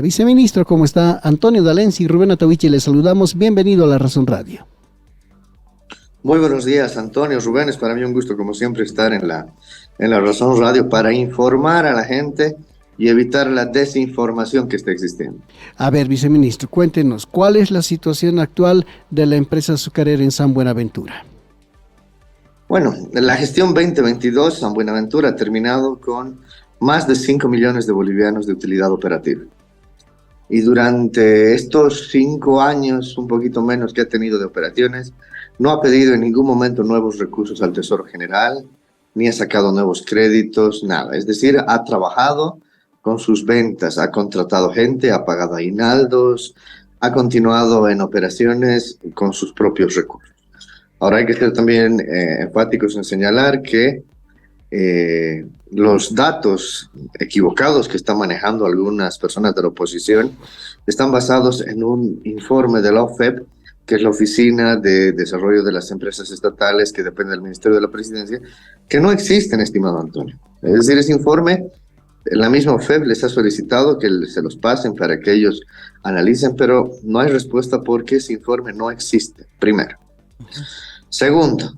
Viceministro, ¿cómo está? Antonio Dalenzi y Rubén Atahuichi, les saludamos. Bienvenido a La Razón Radio. Muy buenos días, Antonio, Rubén. Es para mí un gusto, como siempre, estar en la Razón Radio para informar a la gente y evitar la desinformación que está existiendo. A ver, viceministro, cuéntenos, ¿cuál es la situación actual de la empresa azucarera en San Buenaventura? Bueno, la gestión 2022, San Buenaventura ha terminado con más de 5 millones de bolivianos de utilidad operativa. Y durante estos 5 años, un poquito menos que ha tenido de operaciones, no ha pedido en ningún momento nuevos recursos al Tesoro General, ni ha sacado nuevos créditos, nada. Es decir, ha trabajado con sus ventas, ha contratado gente, ha pagado aguinaldos, ha continuado en operaciones con sus propios recursos. Ahora hay que ser también enfáticos en señalar que los datos equivocados que están manejando algunas personas de la oposición están basados en un informe de la OFEP, que es la Oficina de Desarrollo de las Empresas Estatales, que depende del Ministerio de la Presidencia, que no existen, estimado Antonio. Es decir, ese informe, la misma OFEP les ha solicitado que se los pasen para que ellos analicen, pero no hay respuesta porque ese informe no existe, primero. Segundo,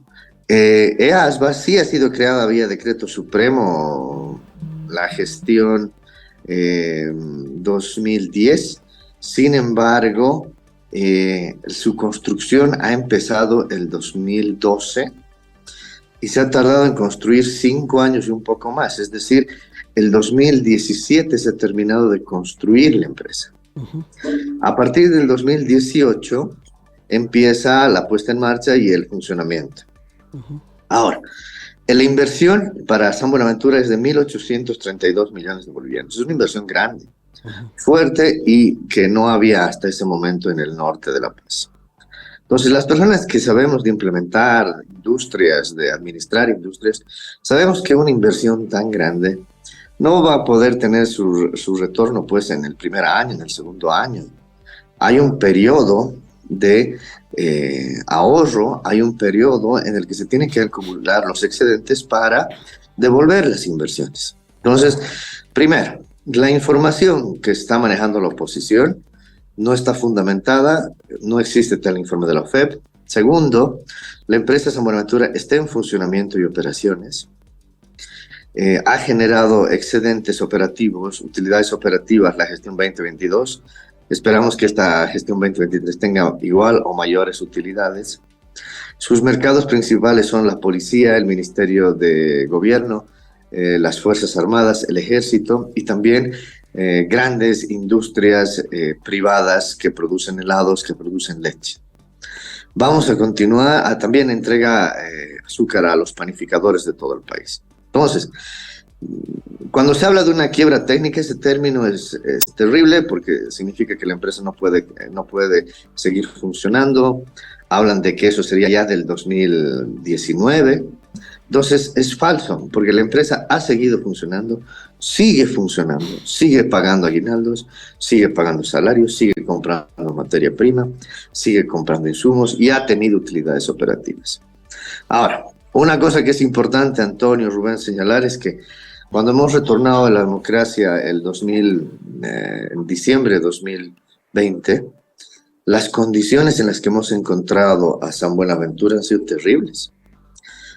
EASBA sí ha sido creada vía decreto supremo, la gestión 2010, sin embargo, su construcción ha empezado el 2012 y se ha tardado en construir 5 años y un poco más, es decir, el 2017 se ha terminado de construir la empresa. A partir del 2018 empieza la puesta en marcha y el funcionamiento. Ahora, la inversión para San Buenaventura es de 1.832 millones de bolivianos. Es una inversión grande, fuerte y que no había hasta ese momento en el norte de La Paz. Entonces, las personas que sabemos de implementar industrias, de administrar industrias, sabemos que una inversión tan grande no va a poder tener su retorno pues en el primer año, en el segundo año. Hay un periodo de ahorro, hay un periodo en el que se tienen que acumular los excedentes para devolver las inversiones. Entonces, primero, la información que está manejando la oposición no está fundamentada, no existe tal informe de la OFEP. Segundo, la empresa San Buenaventura está en funcionamiento y operaciones. Ha generado excedentes operativos, utilidades operativas la gestión 2022. Esperamos que esta gestión 2023 tenga igual o mayores utilidades. Sus mercados principales son la policía, el Ministerio de Gobierno, las Fuerzas Armadas, el Ejército y también grandes industrias privadas que producen helados, que producen leche. Vamos a continuar, también entrega azúcar a los panificadores de todo el país. Entonces, cuando se habla de una quiebra técnica, ese término es terrible porque significa que la empresa no puede seguir funcionando. Hablan de que eso sería ya del 2019. Entonces es falso, porque la empresa ha seguido funcionando, sigue pagando aguinaldos, sigue pagando salarios, sigue comprando materia prima, sigue comprando insumos y ha tenido utilidades operativas. Ahora, una cosa que es importante, Antonio, Rubén, señalar es que cuando hemos retornado a la democracia en diciembre de 2020, las condiciones en las que hemos encontrado a San Buenaventura han sido terribles.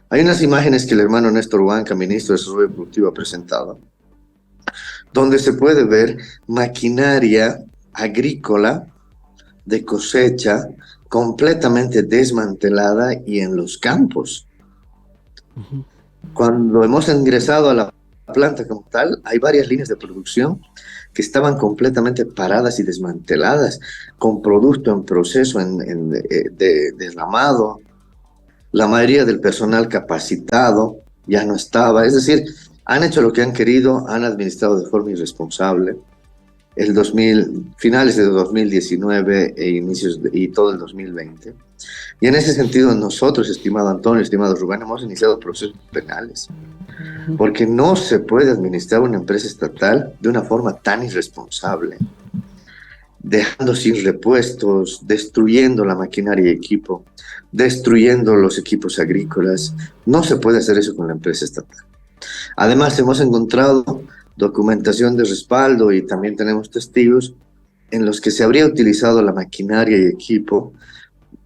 Hay unas imágenes que el hermano Néstor Huanca, ministro de Desarrollo Productivo, ha presentado, donde se puede ver maquinaria agrícola de cosecha completamente desmantelada y en los campos. Cuando hemos ingresado a la planta como tal, hay varias líneas de producción que estaban completamente paradas y desmanteladas, con producto en proceso de derramado. La mayoría del personal capacitado ya no estaba, es decir, han hecho lo que han querido, han administrado de forma irresponsable. Finales de 2019 y todo el 2020. Y en ese sentido nosotros, estimado Antonio, estimado Rubén, hemos iniciado procesos penales, porque no se puede administrar una empresa estatal de una forma tan irresponsable, dejando sin repuestos, destruyendo la maquinaria y equipo, destruyendo los equipos agrícolas. No se puede hacer eso con la empresa estatal. Además, hemos encontrado documentación de respaldo y también tenemos testigos en los que se habría utilizado la maquinaria y equipo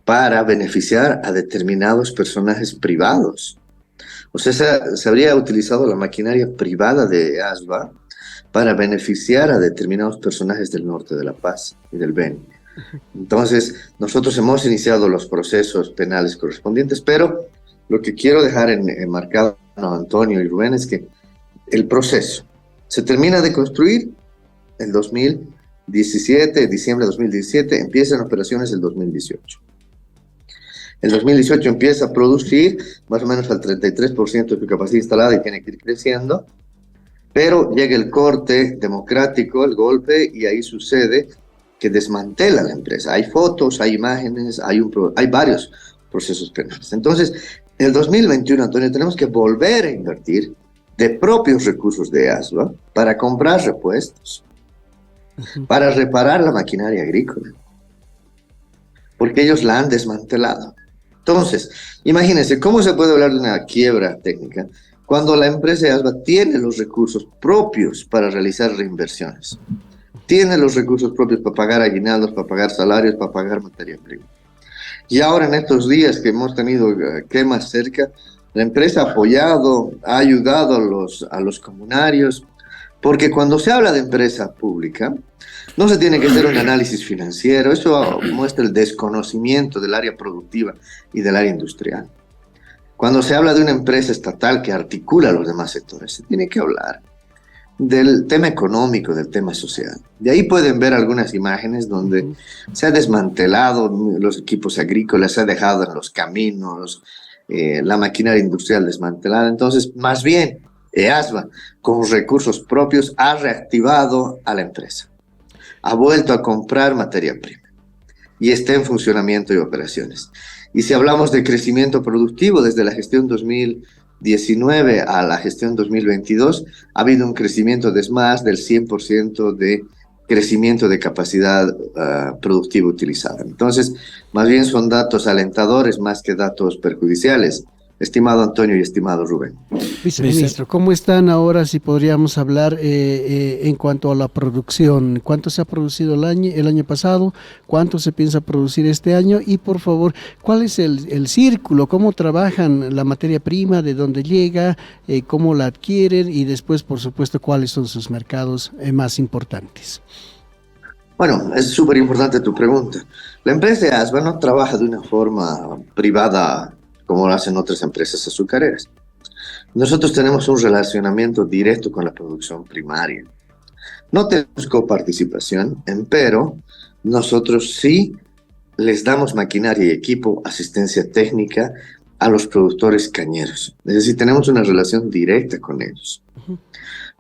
para beneficiar a determinados personajes privados. O sea, se habría utilizado la maquinaria privada de ASBA para beneficiar a determinados personajes del norte de La Paz y del Beni. Entonces, nosotros hemos iniciado los procesos penales correspondientes, pero lo que quiero dejar enmarcado a Antonio y Rubén es que el proceso se termina de construir en 2017, diciembre de 2017, empiezan operaciones el 2018. El 2018 empieza a producir más o menos al 33% de su capacidad instalada y tiene que ir creciendo, pero llega el corte democrático, el golpe, y ahí sucede que desmantela la empresa. Hay fotos, hay imágenes, hay varios procesos penales. Entonces, en el 2021, Antonio, tenemos que volver a invertir de propios recursos de ASBA para comprar repuestos, para reparar la maquinaria agrícola, porque ellos la han desmantelado. Entonces, imagínense, ¿cómo se puede hablar de una quiebra técnica cuando la empresa de ASBA tiene los recursos propios para realizar reinversiones? Tiene los recursos propios para pagar aguinaldos, para pagar salarios, para pagar materia prima. Y ahora en estos días que hemos tenido quemas cerca, la empresa ha apoyado, ha ayudado a los comunarios, porque cuando se habla de empresa pública, no se tiene que hacer un análisis financiero, eso muestra el desconocimiento del área productiva y del área industrial. Cuando se habla de una empresa estatal que articula los demás sectores, se tiene que hablar del tema económico, del tema social. De ahí pueden ver algunas imágenes donde se ha desmantelado los equipos agrícolas, se ha dejado en los caminos, la maquinaria industrial desmantelada. Entonces, más bien, ASBA, con recursos propios, ha reactivado a la empresa. Ha vuelto a comprar materia prima y está en funcionamiento y operaciones. Y si hablamos de crecimiento productivo desde la gestión 2019 a la gestión 2022, ha habido un crecimiento de más del 100% de crecimiento de capacidad productiva utilizada. Entonces, más bien son datos alentadores más que datos perjudiciales. Estimado Antonio y estimado Rubén. Viceministro, ¿cómo están ahora, si podríamos hablar en cuanto a la producción? ¿Cuánto se ha producido el año pasado? ¿Cuánto se piensa producir este año? Y por favor, ¿cuál es el círculo? ¿Cómo trabajan la materia prima? ¿De dónde llega? ¿Cómo la adquieren? Y después, por supuesto, ¿cuáles son sus mercados más importantes? Bueno, es súper importante tu pregunta. La empresa de ASBA no trabaja de una forma privada como lo hacen otras empresas azucareras. Nosotros tenemos un relacionamiento directo con la producción primaria. No tenemos coparticipación, pero nosotros sí les damos maquinaria y equipo, asistencia técnica a los productores cañeros. Es decir, tenemos una relación directa con ellos.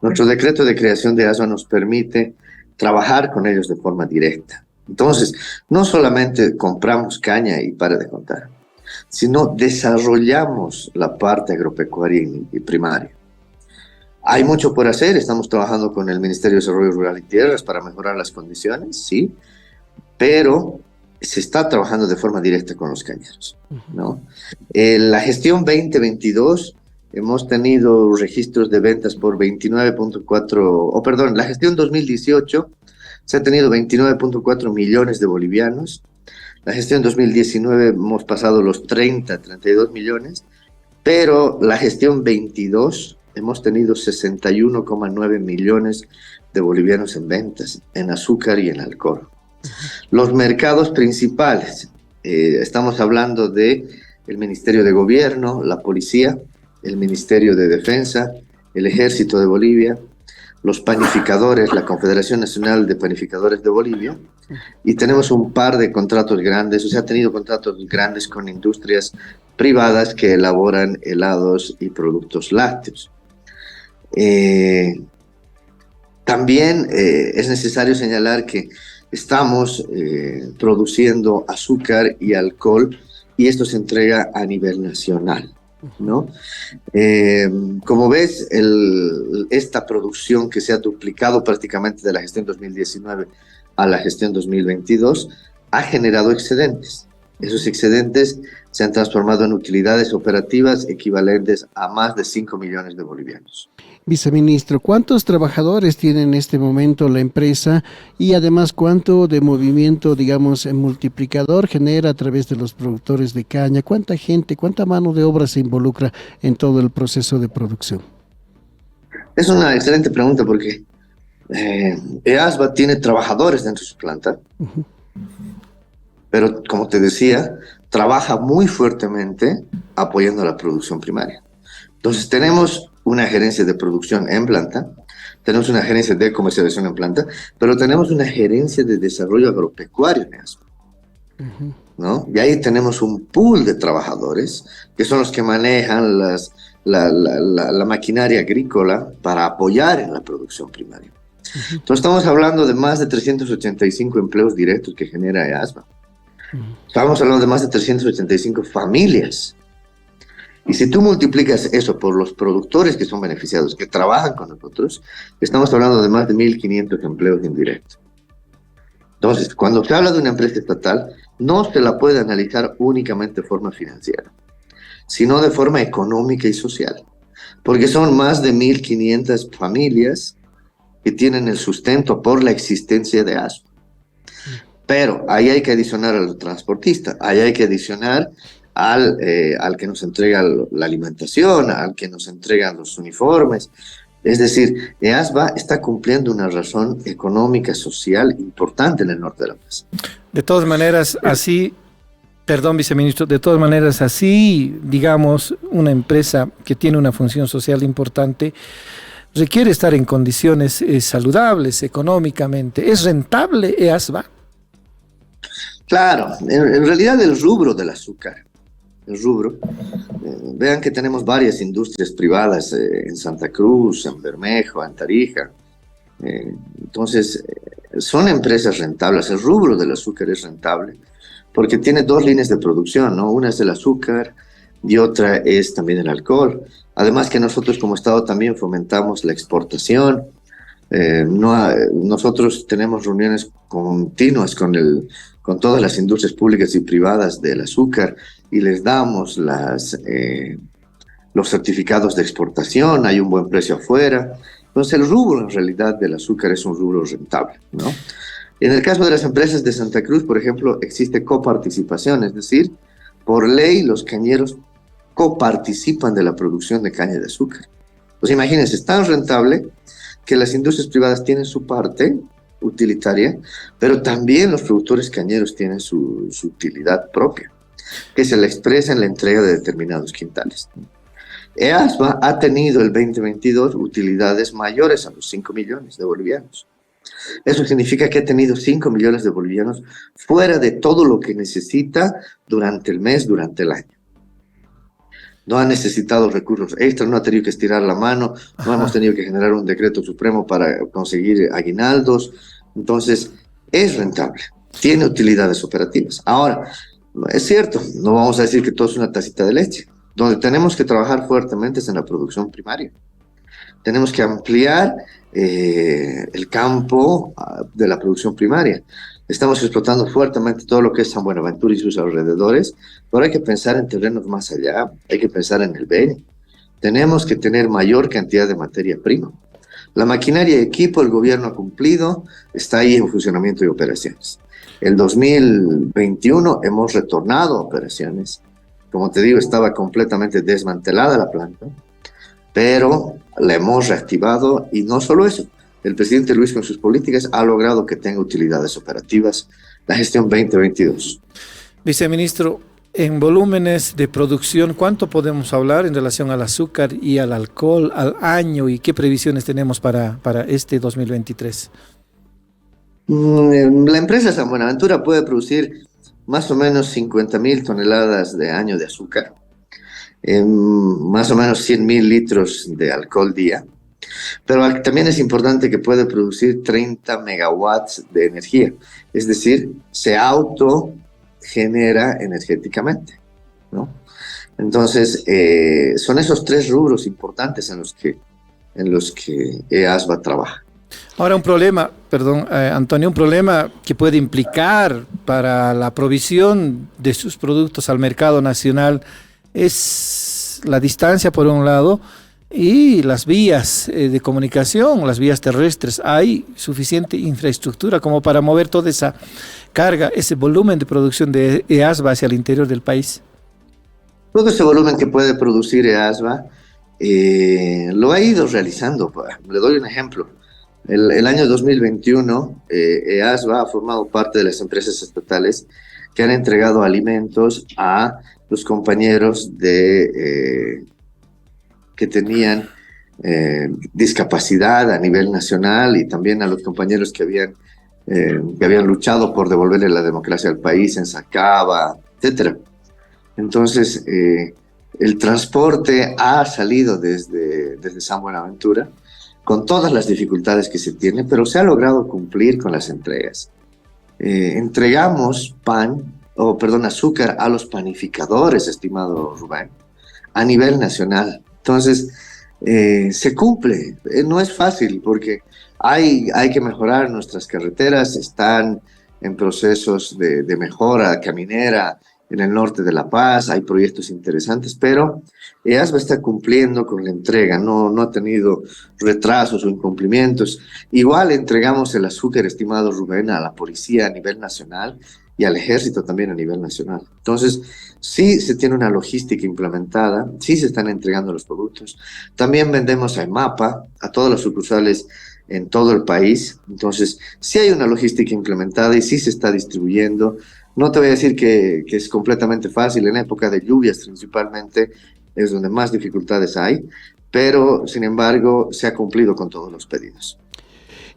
Nuestro decreto de creación de ASBA nos permite trabajar con ellos de forma directa. Entonces, no solamente compramos caña y para de contar, sino desarrollamos la parte agropecuaria y primaria. Hay mucho por hacer, estamos trabajando con el Ministerio de Desarrollo Rural y Tierras para mejorar las condiciones, sí, pero se está trabajando de forma directa con los cañeros, ¿no? La gestión 2022 hemos tenido registros de ventas por 29.4, la gestión 2018 se ha tenido 29.4 millones de bolivianos. La gestión 2019 hemos pasado los 32 millones, pero la gestión 22 hemos tenido 61,9 millones de bolivianos en ventas, en azúcar y en alcohol. Los mercados principales, estamos hablando de el Ministerio de Gobierno, la Policía, el Ministerio de Defensa, el Ejército de Bolivia, los panificadores, la Confederación Nacional de Panificadores de Bolivia, y tenemos un par de contratos grandes, o sea, ha tenido contratos grandes con industrias privadas que elaboran helados y productos lácteos. También es necesario señalar que estamos produciendo azúcar y alcohol, y esto se entrega a nivel nacional, ¿no? Como ves, esta producción que se ha duplicado prácticamente de la gestión 2019 a la gestión 2022 ha generado excedentes. Esos excedentes se han transformado en utilidades operativas equivalentes a más de 5 millones de bolivianos. Viceministro, ¿cuántos trabajadores tiene en este momento la empresa y además cuánto de movimiento, digamos, multiplicador genera a través de los productores de caña? ¿Cuánta gente, cuánta mano de obra se involucra en todo el proceso de producción? Es una excelente pregunta porque EASBA tiene trabajadores dentro de su planta, pero como te decía, trabaja muy fuertemente apoyando a la producción primaria. Entonces tenemos una gerencia de producción en planta, tenemos una gerencia de comercialización en planta, pero tenemos una gerencia de desarrollo agropecuario en EASBA, ¿no? Y ahí tenemos un pool de trabajadores que son los que manejan la maquinaria agrícola para apoyar en la producción primaria. Entonces estamos hablando de más de 385 empleos directos que genera EASBA. Estamos hablando de más de 385 familias. Y si tú multiplicas eso por los productores que son beneficiados, que trabajan con nosotros, estamos hablando de más de 1.500 empleos indirectos. Entonces, cuando se habla de una empresa estatal, no se la puede analizar únicamente de forma financiera, sino de forma económica y social, porque son más de 1.500 familias que tienen el sustento por la existencia de ASO. Pero ahí hay que adicionar al transportista, ahí hay que adicionar al que nos entrega la alimentación, al que nos entrega los uniformes. Es decir, EASBA está cumpliendo una razón económica, social importante en el norte de la mesa. De todas maneras, así, perdón, viceministro, de todas maneras, así, digamos, una empresa que tiene una función social importante requiere estar en condiciones saludables económicamente. ¿Es rentable EASBA? Claro, en realidad el rubro del azúcar, vean que tenemos varias industrias privadas en Santa Cruz, en Bermejo, en Tarija. Entonces, son empresas rentables. El rubro del azúcar es rentable porque tiene dos líneas de producción, ¿no? Una es el azúcar y otra es también el alcohol. Además que nosotros como Estado también fomentamos la exportación. Nosotros tenemos reuniones continuas con todas las industrias públicas y privadas del azúcar y les damos los certificados de exportación, hay un buen precio afuera. Entonces el rubro en realidad del azúcar es un rubro rentable, ¿no? En el caso de las empresas de Santa Cruz, por ejemplo, existe coparticipación, es decir, por ley los cañeros coparticipan de la producción de caña de azúcar. Pues imagínense, es tan rentable que las industrias privadas tienen su parte utilitaria, pero también los productores cañeros tienen su utilidad propia, que se le expresa en la entrega de determinados quintales. EASBA ha tenido el 2022 utilidades mayores a los 5 millones de bolivianos. Eso significa que ha tenido 5 millones de bolivianos fuera de todo lo que necesita durante el mes, durante el año. No ha necesitado recursos extras, no ha tenido que estirar la mano, no hemos tenido que generar un decreto supremo para conseguir aguinaldos. Entonces, es rentable, tiene utilidades operativas. Ahora, es cierto, no vamos a decir que todo es una tacita de leche. Donde tenemos que trabajar fuertemente es en la producción primaria. Tenemos que ampliar el campo de la producción primaria. Estamos explotando fuertemente todo lo que es San Buenaventura y sus alrededores, pero hay que pensar en terrenos más allá, hay que pensar en el Beni. Tenemos que tener mayor cantidad de materia prima. La maquinaria y equipo, el gobierno ha cumplido, está ahí en funcionamiento y operaciones. El 2021 hemos retornado a operaciones. Como te digo, estaba completamente desmantelada la planta, pero la hemos reactivado y no solo eso. El presidente Luis con sus políticas ha logrado que tenga utilidades operativas la gestión 2022. Viceministro, en volúmenes de producción, ¿cuánto podemos hablar en relación al azúcar y al alcohol al año y qué previsiones tenemos para este 2023? La empresa San Buenaventura puede producir más o menos 50,000 toneladas de año de azúcar, más o menos 100,000 litros de alcohol día. Pero también es importante que puede producir 30 megawatts de energía, es decir, se autogenera energéticamente, ¿no? Entonces, son esos tres rubros importantes en los que EASBA trabaja. Ahora un problema, perdón, Antonio, un problema que puede implicar para la provisión de sus productos al mercado nacional es la distancia, por un lado, y las vías de comunicación, las vías terrestres. ¿Hay suficiente infraestructura como para mover toda esa carga, ese volumen de producción de EASBA hacia el interior del país? Todo ese volumen que puede producir EASBA lo ha ido realizando. Le doy un ejemplo. El año 2021, EASBA ha formado parte de las empresas estatales que han entregado alimentos a los compañeros que tenían discapacidad a nivel nacional, y también a los compañeros que habían luchado por devolverle la democracia al país en Sacaba, etcétera. Entonces, el transporte ha salido desde San Buenaventura con todas las dificultades que se tienen, pero se ha logrado cumplir con las entregas. Entregamos azúcar a los panificadores, estimado Rubén, a nivel nacional. Entonces, se cumple. No es fácil porque hay que mejorar nuestras carreteras, están en procesos de mejora caminera en el norte de La Paz, hay proyectos interesantes, pero EASBA está cumpliendo con la entrega, no ha tenido retrasos o incumplimientos. Igual entregamos el azúcar, estimado Rubén, a la policía a nivel nacional y al ejército también a nivel nacional. Entonces, sí se tiene una logística implementada, sí se están entregando los productos. También vendemos a EMAPA, a todas las sucursales en todo el país. Entonces, sí hay una logística implementada y sí se está distribuyendo. No te voy a decir que es completamente fácil, en época de lluvias principalmente es donde más dificultades hay, pero sin embargo se ha cumplido con todos los pedidos.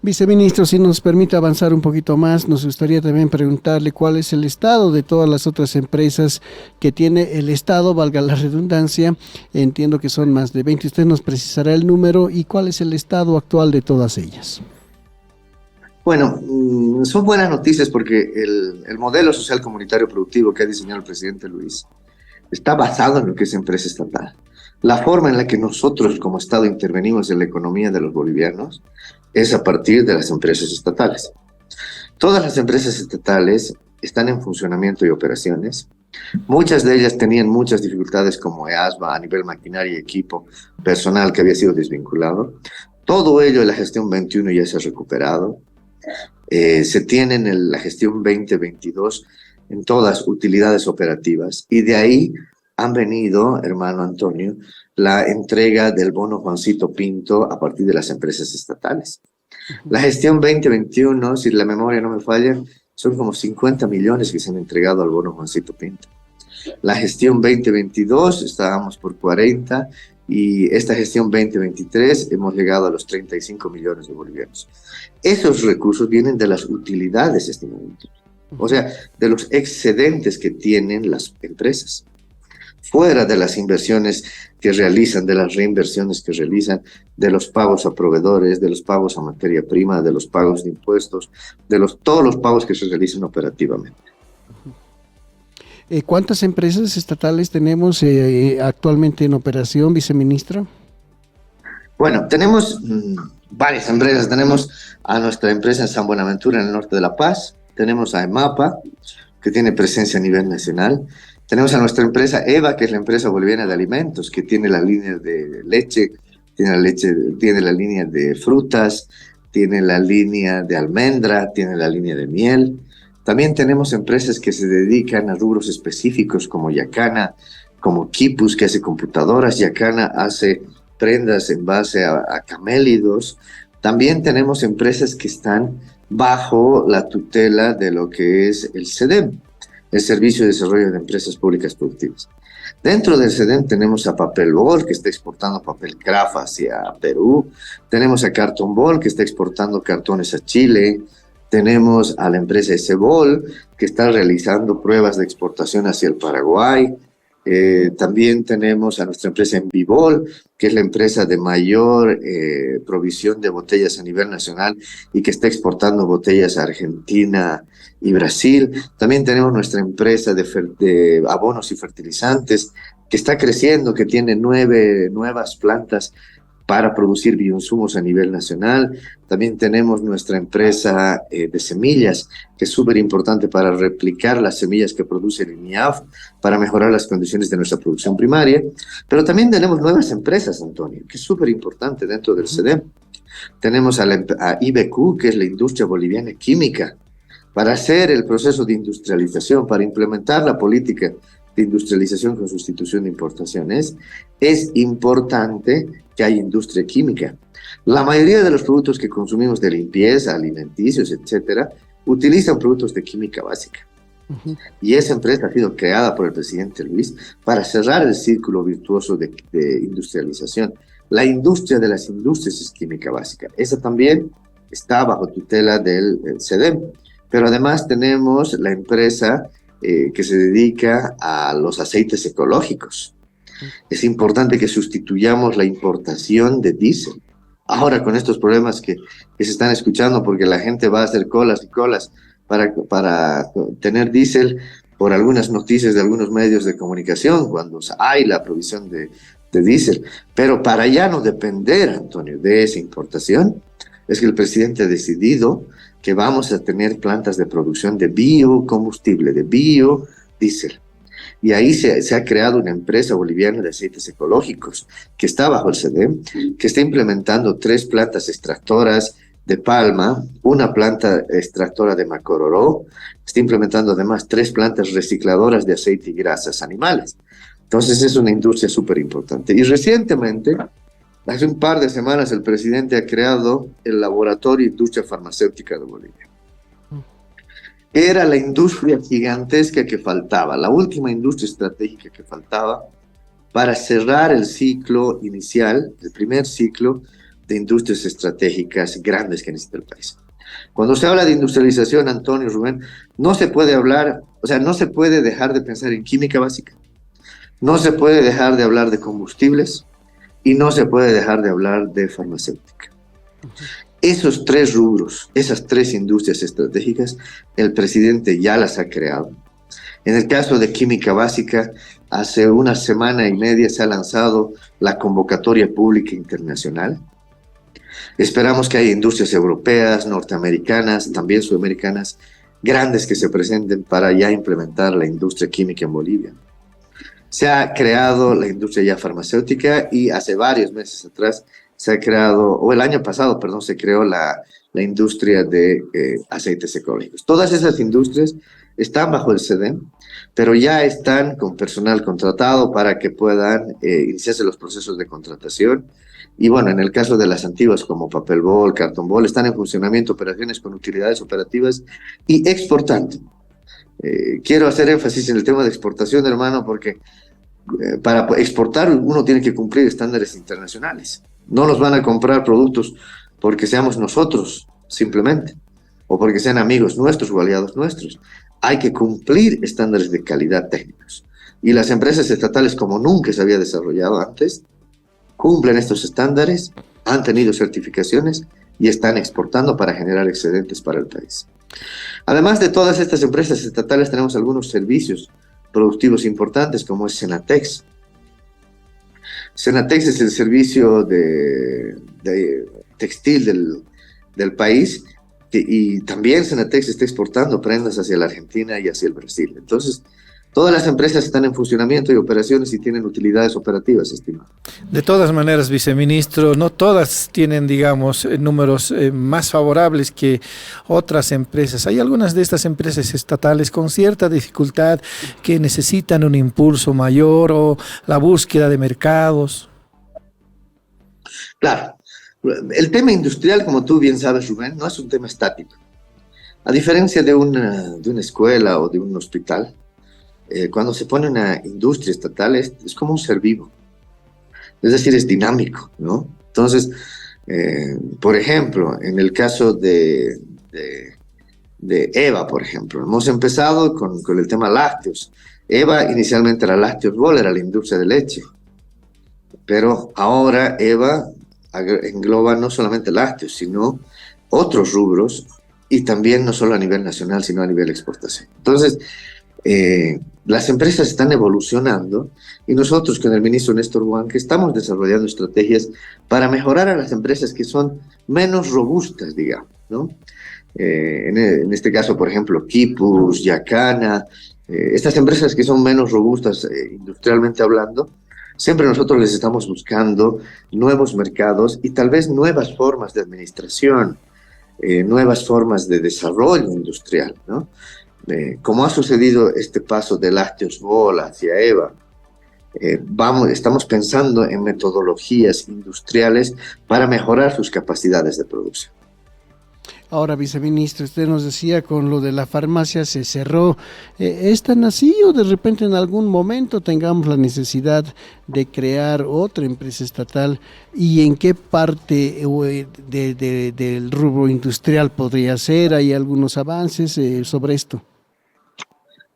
Viceministro, si nos permite avanzar un poquito más, nos gustaría también preguntarle cuál es el estado de todas las otras empresas que tiene el Estado, valga la redundancia. Entiendo que son más de 20, usted nos precisará el número, y cuál es el estado actual de todas ellas. Bueno, son buenas noticias porque el modelo social comunitario productivo que ha diseñado el presidente Luis está basado en lo que es empresa estatal. La forma en la que nosotros como Estado intervenimos en la economía de los bolivianos es a partir de las empresas estatales. Todas las empresas estatales están en funcionamiento y operaciones. Muchas de ellas tenían muchas dificultades como EASBA a nivel maquinaria y equipo personal que había sido desvinculado. Todo ello en la gestión 21 ya se ha recuperado. Se tiene en la gestión 2022 en todas utilidades operativas, y de ahí han venido, hermano Antonio, la entrega del bono Juancito Pinto a partir de las empresas estatales. La gestión 2021, si la memoria no me falla, son como 50 millones que se han entregado al bono Juancito Pinto. La gestión 2022 estábamos por 40, y esta gestión 2023 hemos llegado a los 35 millones de bolivianos. Esos recursos vienen de las utilidades, estimado. O sea, de los excedentes que tienen las empresas, fuera de las inversiones que realizan, de las reinversiones que realizan, de los pagos a proveedores, de los pagos a materia prima, de los pagos de impuestos, todos los pagos que se realizan operativamente. ¿Cuántas empresas estatales tenemos actualmente en operación, viceministro? Bueno, tenemos varias empresas. Tenemos a nuestra empresa en San Buenaventura, en el norte de La Paz. Tenemos a EMAPA, que tiene presencia a nivel nacional. Tenemos a nuestra empresa EVA, que es la empresa boliviana de alimentos, que tiene la línea de leche, tiene la línea de frutas, tiene la línea de almendra, tiene la línea de miel. También tenemos empresas que se dedican a rubros específicos como Yacana, como Quipus, que hace computadoras. Yacana hace prendas en base a camélidos. También tenemos empresas que están bajo la tutela de lo que es el SEDEM, el Servicio de Desarrollo de Empresas Públicas Productivas. Dentro del SEDEM tenemos a Papel Bol, que está exportando papel craft hacia Perú. Tenemos a Carton Bol, que está exportando cartones a Chile. Tenemos a la empresa Esebol, que está realizando pruebas de exportación hacia el Paraguay. También tenemos a nuestra empresa Envibol, que es la empresa de mayor provisión de botellas a nivel nacional y que está exportando botellas a Argentina y Brasil. También tenemos nuestra empresa de abonos y fertilizantes, que está creciendo, que tiene 9 nuevas plantas para producir bioinsumos a nivel nacional. También tenemos nuestra empresa de semillas, que es súper importante para replicar las semillas que produce el INIAF, para mejorar las condiciones de nuestra producción primaria. Pero también tenemos nuevas empresas, Antonio, que es súper importante dentro del SEDEM. Tenemos a IBQ, que es la industria boliviana química, para hacer el proceso de industrialización, para implementar la política de industrialización con sustitución de importaciones. Es importante que haya industria química. La mayoría de los productos que consumimos de limpieza, alimenticios, etcétera, utilizan productos de química básica. Y esa empresa ha sido creada por el presidente Luis para cerrar el círculo virtuoso de industrialización. La industria de las industrias es química básica. Esa también está bajo tutela del SEDEM. Pero además tenemos la empresa que se dedica a los aceites ecológicos. Es importante que sustituyamos la importación de diésel. Ahora con estos problemas que se están escuchando, porque la gente va a hacer colas y colas para tener diésel por algunas noticias de algunos medios de comunicación, cuando hay la provisión de diésel. Pero para ya no depender, Antonio, de esa importación, es que el presidente ha decidido que vamos a tener plantas de producción de biocombustible, de biodiesel. Y ahí se ha creado una empresa boliviana de aceites ecológicos que está bajo el SEDEM, que está implementando 3 plantas extractoras de palma, una planta extractora de Macororó, está implementando además 3 plantas recicladoras de aceite y grasas animales. Entonces es una industria súper importante. Y recientemente, hace un par de semanas, el presidente ha creado el Laboratorio de Industria Farmacéutica de Bolivia. Era la industria gigantesca que faltaba, la última industria estratégica que faltaba para cerrar el ciclo inicial, el primer ciclo de industrias estratégicas grandes que necesita el país. Cuando se habla de industrialización, Antonio, Rubén, no se puede hablar, no se puede dejar de pensar en química básica, no se puede dejar de hablar de combustibles y no se puede dejar de hablar de farmacéutica. Esos 3 rubros, esas 3 industrias estratégicas, el presidente ya las ha creado. En el caso de química básica, hace una semana y media se ha lanzado la convocatoria pública internacional. Esperamos que haya industrias europeas, norteamericanas, también sudamericanas, grandes que se presenten para ya implementar la industria química en Bolivia. Se ha creado la industria ya farmacéutica y hace varios meses atrás se ha creado, o el año pasado, perdón, se creó la industria de aceites ecológicos. Todas esas industrias están bajo el SEDEM, pero ya están con personal contratado para que puedan iniciarse los procesos de contratación. Y bueno, en el caso de las antiguas como papel bol, cartón bol, están en funcionamiento operaciones con utilidades operativas y exportando. Quiero hacer énfasis en el tema de exportación, hermano, porque para exportar uno tiene que cumplir estándares internacionales. No nos van a comprar productos porque seamos nosotros, simplemente, o porque sean amigos nuestros o aliados nuestros. Hay que cumplir estándares de calidad técnicos. Y las empresas estatales, como nunca se había desarrollado antes, cumplen estos estándares, han tenido certificaciones y están exportando para generar excedentes para el país. Además de todas estas empresas estatales, tenemos algunos servicios productivos importantes, como es Senatex. Senatex es el servicio de textil del país, y también Senatex está exportando prendas hacia la Argentina y hacia el Brasil. Entonces, todas las empresas están en funcionamiento y operaciones y tienen utilidades operativas, estimado. De todas maneras, viceministro, no todas tienen, digamos, números más favorables que otras empresas. Hay algunas de estas empresas estatales con cierta dificultad que necesitan un impulso mayor o la búsqueda de mercados. Claro. El tema industrial, como tú bien sabes, Rubén, no es un tema estático. A diferencia de una escuela o de un hospital, cuando se pone una industria estatal es como un ser vivo, es decir, es dinámico, ¿no? Entonces, por ejemplo, en el caso de EVA, por ejemplo, hemos empezado con el tema lácteos. EVA inicialmente era Lácteos Bol, era la industria de leche, pero ahora EVA engloba no solamente lácteos, sino otros rubros, y también no solo a nivel nacional, sino a nivel exportación. Entonces, Las empresas están evolucionando y nosotros con el ministro Néstor Huanca estamos desarrollando estrategias para mejorar a las empresas que son menos robustas, digamos, ¿no? En este caso, por ejemplo, Quipus, Yacana, estas empresas que son menos robustas industrialmente hablando, siempre nosotros les estamos buscando nuevos mercados y tal vez nuevas formas de administración, nuevas formas de desarrollo industrial, ¿no? Como ha sucedido este paso de Lácteos Bola hacia EVA, estamos pensando en metodologías industriales para mejorar sus capacidades de producción. Ahora, viceministro, usted nos decía con lo de la farmacia se cerró. ¿Es tan así o de repente en algún momento tengamos la necesidad de crear otra empresa estatal? ¿Y en qué parte del rubro industrial podría ser? ¿Hay algunos avances sobre esto?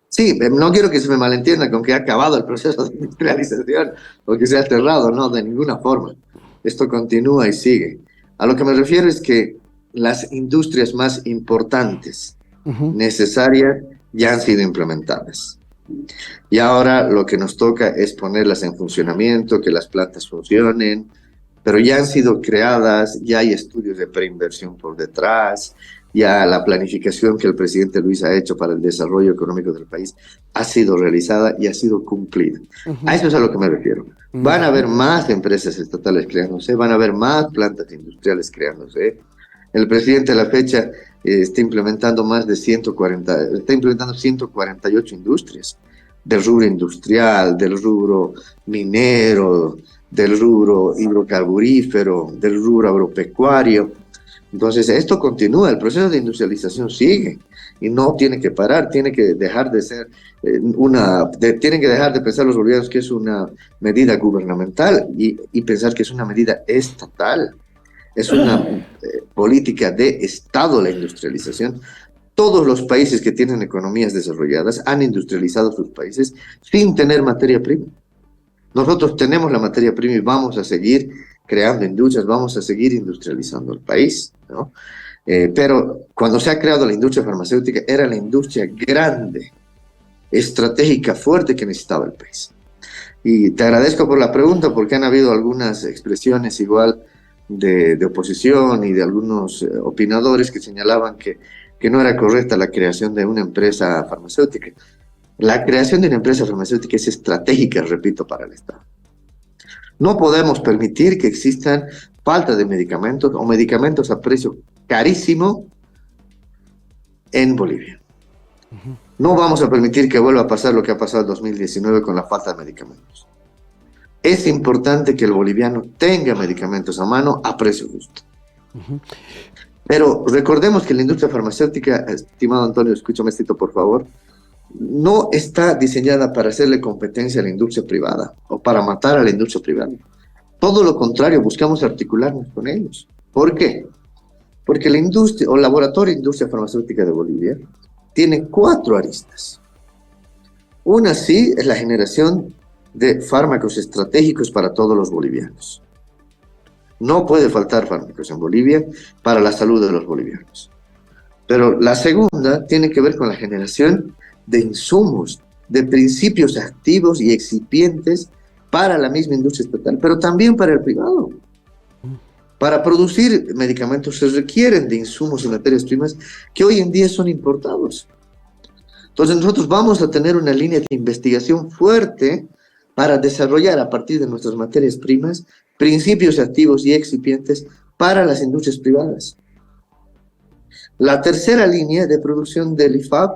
Sí, no quiero que se me malentienda con que ha acabado el proceso de industrialización o que se ha cerrado, no, de ninguna forma. Esto continúa y sigue. A lo que me refiero es que las industrias más importantes, necesarias, ya han sido implementadas. Y ahora lo que nos toca es ponerlas en funcionamiento, que las plantas funcionen, pero ya han sido creadas, ya hay estudios de preinversión por detrás, ya la planificación que el presidente Luis ha hecho para el desarrollo económico del país ha sido realizada y ha sido cumplida. A eso es a lo que me refiero. Van a haber más empresas estatales creándose, van a haber más plantas industriales creándose. El presidente a la fecha está implementando 148 industrias, del rubro industrial, del rubro minero, del rubro hidrocarburífero, del rubro agropecuario. Entonces esto continúa, el proceso de industrialización sigue y no tiene que parar, tiene que dejar de ser tienen que dejar de pensar los bolivianos que es una medida gubernamental y pensar que es una medida estatal. Es una política de Estado la industrialización. Todos los países que tienen economías desarrolladas han industrializado sus países sin tener materia prima. Nosotros tenemos la materia prima y vamos a seguir creando industrias, vamos a seguir industrializando el país, ¿no? Pero cuando se ha creado la industria farmacéutica era la industria grande, estratégica, fuerte que necesitaba el país. Y te agradezco por la pregunta porque han habido algunas expresiones igual de oposición y de algunos opinadores que señalaban que no era correcta la creación de una empresa farmacéutica. La creación de una empresa farmacéutica es estratégica, repito, para el Estado. No podemos permitir que existan falta de medicamentos o medicamentos a precio carísimo en Bolivia. No vamos a permitir que vuelva a pasar lo que ha pasado en 2019 con la falta de medicamentos. Es importante que el boliviano tenga medicamentos a mano a precio justo. Pero recordemos que la industria farmacéutica, estimado Antonio, escúchame esto por favor, no está diseñada para hacerle competencia a la industria privada o para matar a la industria privada. Todo lo contrario, buscamos articularnos con ellos. ¿Por qué? Porque la industria o laboratorio de industria farmacéutica de Bolivia tiene 4 aristas. Una sí es la generación de fármacos estratégicos para todos los bolivianos. No puede faltar fármacos en Bolivia para la salud de los bolivianos. Pero la segunda tiene que ver con la generación de insumos, de principios activos y excipientes para la misma industria estatal, pero también para el privado. Para producir medicamentos se requieren de insumos y materias primas que hoy en día son importados. Entonces nosotros vamos a tener una línea de investigación fuerte para desarrollar a partir de nuestras materias primas principios activos y excipientes para las industrias privadas. La tercera línea de producción del IFAB,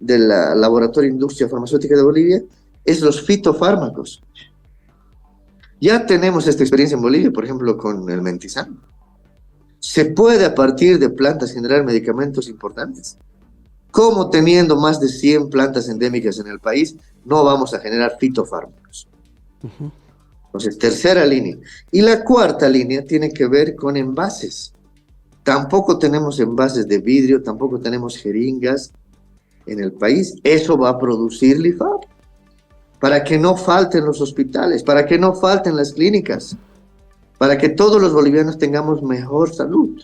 del Laboratorio de Industria Farmacéutica de Bolivia, es los fitofármacos. Ya tenemos esta experiencia en Bolivia, por ejemplo, con el Mentizán. Se puede a partir de plantas generar medicamentos importantes. Como teniendo más de 100 plantas endémicas en el país, no vamos a generar fitofármacos. Entonces, tercera línea. Y la cuarta línea tiene que ver con envases. Tampoco tenemos envases de vidrio, tampoco tenemos jeringas en el país. Eso va a producir el IFAB. Para que no falten los hospitales, para que no falten las clínicas, para que todos los bolivianos tengamos mejor salud.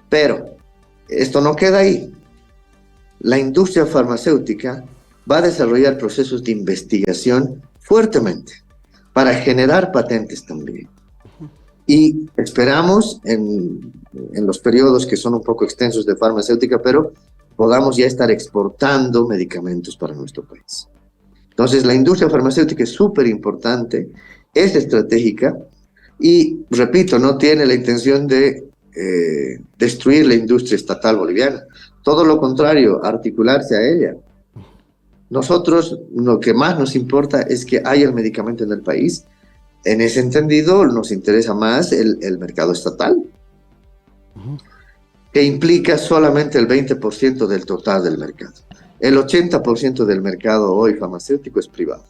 Pero esto no queda ahí. la industria farmacéutica va a desarrollar procesos de investigación fuertemente para generar patentes también. Y esperamos en los periodos que son un poco extensos de farmacéutica, pero podamos ya estar exportando medicamentos para nuestro país. Entonces, la industria farmacéutica es súper importante, es estratégica y, repito, no tiene la intención de destruir la industria estatal boliviana. Todo lo contrario, articularse a ella. Nosotros, lo que más nos importa es que haya el medicamento en el país. En ese entendido, nos interesa más el mercado estatal, que implica solamente el 20% del total del mercado. El 80% del mercado hoy farmacéutico es privado.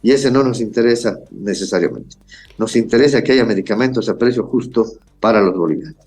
Y ese no nos interesa necesariamente. Nos interesa que haya medicamentos a precio justo para los bolivianos.